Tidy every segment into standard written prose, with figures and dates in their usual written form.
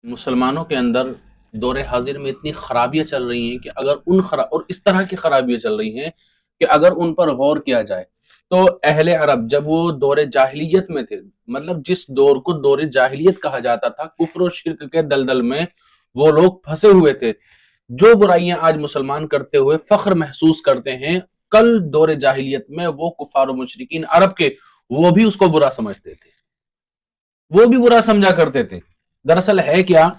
मुसलमानों के अंदर दौर हाजिर में इतनी खराबियां चल रही हैं कि अगर और इस तरह की खराबियां चल रही हैं कि अगर उन पर गौर किया जाए तो अहले अरब जब वो दौर जाहिलियत में थे, मतलब जिस दौर को दौर जाहिलियत कहा जाता था, कुफ्र और शिर्क के दलदल में वो लोग फंसे हुए थे। जो बुराइयां आज मुसलमान करते हुए फख्र महसूस करते हैं, कल दौर जाहिलियत में वो कुफार और मुशरिकीन अरब के वो भी उसको बुरा समझते थे, वो भी बुरा समझा करते थे। दरअसल है क्या,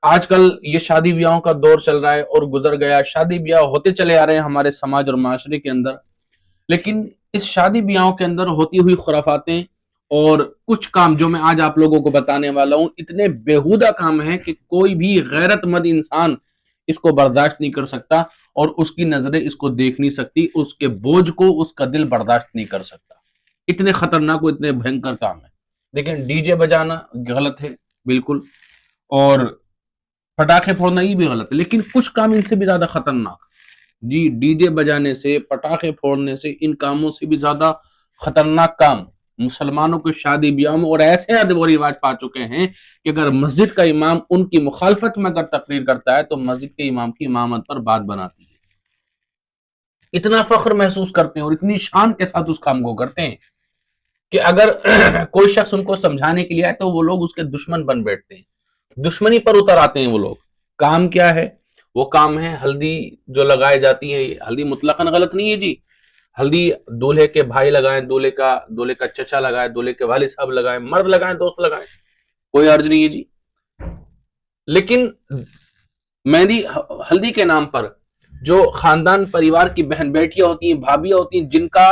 आजकल ये शादी ब्याहों का दौर चल रहा है और गुजर गया, शादी ब्याह होते चले आ रहे हैं हमारे समाज और माशरे के अंदर। लेकिन इस शादी ब्याहों के अंदर होती हुई खुराफातें और कुछ काम जो मैं आज आप लोगों को बताने वाला हूं, इतने बेहुदा काम है कि कोई भी गैरतमंद इंसान इसको बर्दाश्त नहीं कर सकता और उसकी नजरें इसको देख नहीं सकती, उसके बोझ को उसका दिल बर्दाश्त नहीं कर सकता। इतने खतरनाक और इतने भयंकर काम है। लेकिन डीजे बजाना गलत है बिल्कुल, और पटाखे फोड़ना ये भी गलत है, लेकिन कुछ काम इनसे भी ज्यादा खतरनाक। जी, डीजे बजाने से, पटाखे फोड़ने से, इन कामों से भी ज्यादा खतरनाक काम मुसलमानों के शादी ब्याह में और ऐसे अदब और रिवाज पा चुके हैं कि अगर मस्जिद का इमाम उनकी मुखालफत में अगर तकरीर करता है तो मस्जिद के इमाम की इमामत पर बात बनाती है। इतना फख्र महसूस करते हैं और इतनी शान के साथ उस काम को करते हैं कि अगर कोई शख्स उनको समझाने के लिए आए तो वो लोग उसके दुश्मन बन बैठते हैं, दुश्मनी पर उतर आते हैं वो लोग। काम क्या है? वो काम है हल्दी जो लगाई जाती है। हल्दी मुतलकन गलत नहीं है जी। हल्दी दूल्हे के भाई लगाएं, दूल्हे का चचा लगाए, दूल्हे के वालिद साहब लगाएं, मर्द लगाएं, दोस्त लगाएं, कोई अर्ज नहीं है जी। लेकिन मेहंदी हल्दी के नाम पर जो खानदान परिवार की बहन बेटियां होती हैं, भाभियां होती हैं, जिनका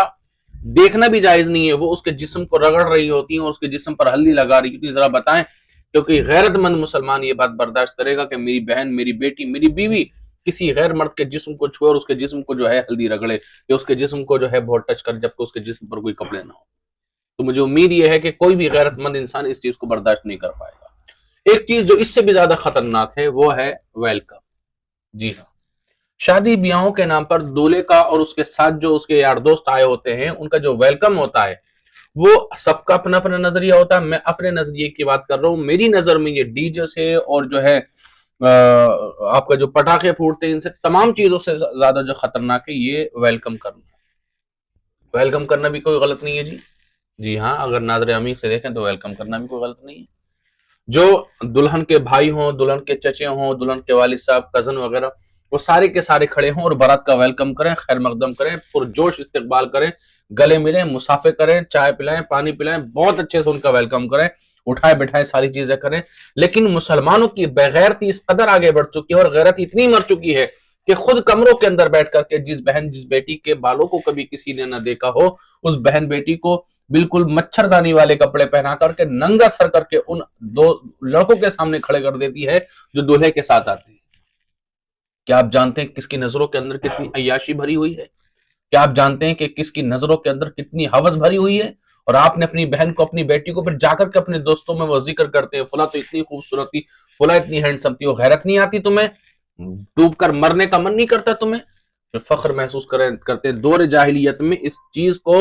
देखना भी जायज नहीं है, वो उसके जिस्म को रगड़ रही होती हैं और उसके जिस्म पर हल्दी लगा रही होती है। जरा बताएं, क्योंकि गैरतमंद मुसलमान ये बात बर्दाश्त करेगा कि मेरी बहन, मेरी बेटी, मेरी बीवी किसी गैर मर्द के जिस्म को छुए और उसके जिस्म को जो है हल्दी रगड़े या उसके जिस्म को जो है बहुत टच करे, जबकि उसके जिस्म पर कोई कपड़े ना हो? तो मुझे उम्मीद यह है कि कोई भी गैरतमंद इंसान इस चीज को बर्दाश्त नहीं कर पाएगा। एक चीज जो इससे भी ज्यादा खतरनाक है वो है वेलकम। जी हाँ, शादी ब्याहों के नाम पर दूल्हे का और उसके साथ जो उसके यार दोस्त आए होते हैं, उनका जो वेलकम होता है वो सबका अपना अपना नजरिया होता है। मैं अपने नजरिए की बात कर रहा हूं। मेरी नजर में ये डीजे से और जो है आपका जो पटाखे फूटते हैं, इनसे तमाम चीजों से ज्यादा जो खतरनाक है ये वेलकम करना। वेलकम करना भी कोई गलत नहीं है जी। जी हाँ, अगर नाज़र अमीर से देखें तो वेलकम करना भी कोई गलत नहीं है। जो दुल्हन के भाई हों, दुल्हन के चचे हों, दुल्हन के वालिद साहब, कजन वगैरह, वो सारे के सारे खड़े हों और बारात का वेलकम करें, खैर मकदम करें, पुरजोश इस्तकबाल करें, गले मिलें, मुसाफे करें, चाय पिलाएं, पानी पिलाएं, बहुत अच्छे से उनका वेलकम करें, उठाए बिठाए सारी चीजें करें। लेकिन मुसलमानों की बेगैरती इस कदर आगे बढ़ चुकी है और गैरत इतनी मर चुकी है कि खुद कमरों के अंदर बैठ करके जिस बहन, जिस बेटी के बालों को कभी किसी ने न देखा हो, उस बहन बेटी को बिल्कुल मच्छरदानी वाले कपड़े पहना करके, नंगा सर करके उन दो लड़कों के सामने खड़े कर देती है जो दूल्हे के साथ आते हैं। क्या आप जानते हैं किसकी नजरों के अंदर कितनी अय्याशी भरी हुई है? क्या आप जानते हैं कि किसकी नजरों के अंदर कितनी हवस भरी हुई है? और आपने अपनी बहन को, अपनी बेटी को फिर जाकर के अपने दोस्तों में वो जिक्र करते हैं, फला तो इतनी खूबसूरत थी, फला इतनी हैंडसम थी। वो गैरत नहीं आती तुम्हें? डूब कर मरने का मन नहीं करता तुम्हें? फख्र महसूस करते हैं। दौर जाहिलियत में इस चीज को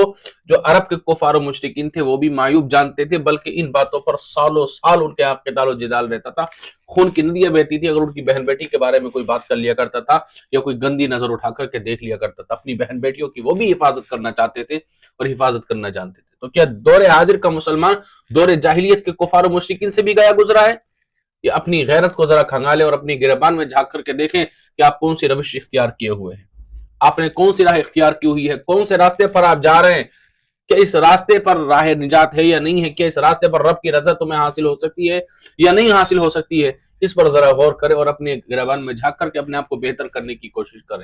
जो अरब के कुफार और मुशरिकीन थे वो भी मायूब जानते थे, बल्कि इन बातों पर सालों साल उनके यहाँ क़िताल जिदाल रहता था, खून की नदियां बहती थी अगर उनकी बहन बेटी के बारे में कोई बात कर लिया करता था या कोई गंदी नजर उठा करके देख लिया करता था। अपनी बहन बेटियों की वो भी हिफाजत करना चाहते थे और हिफाजत करना जानते थे। तो क्या दौर हाजिर का मुसलमान दौर जाहिलियत के कुफार और मुशरिकीन से भी गया गुजरा है? या अपनी गैरत को जरा खंगाले और अपनी गिरबान में झांक करके देखें कि आप कौन सी रविश इख्तियार किए हुए हैं, आपने कौन सी राह इख्तियार की हुई है, कौन से रास्ते पर आप जा रहे हैं। क्या इस रास्ते पर राह निजात है या नहीं है? क्या इस रास्ते पर रब की रज़ा तुम्हें हासिल हो सकती है या नहीं हासिल हो सकती है? इस पर जरा गौर करें और अपने गिरबान में झांक करके अपने आप को बेहतर करने की कोशिश करें।